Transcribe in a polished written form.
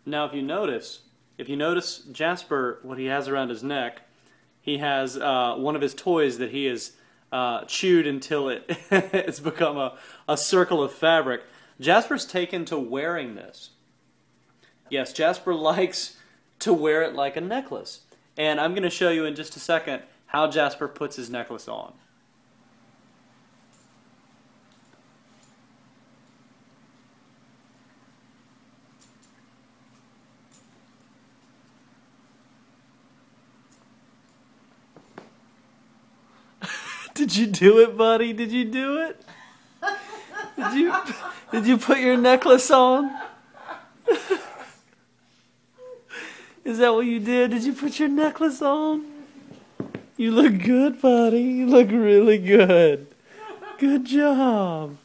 Now if you notice Jasper, what he has around his neck, he has one of his toys that he has chewed until it's become a circle of fabric. Jasper's taken to wearing this. Yes, Jasper likes to wear it like a necklace. And I'm going to show you in just a second how Jasper puts his necklace on. Did you do it, buddy? Did you do it? Did you put your necklace on? Is that what you did? Did you put your necklace on? You look good, buddy. You look really good. Good job.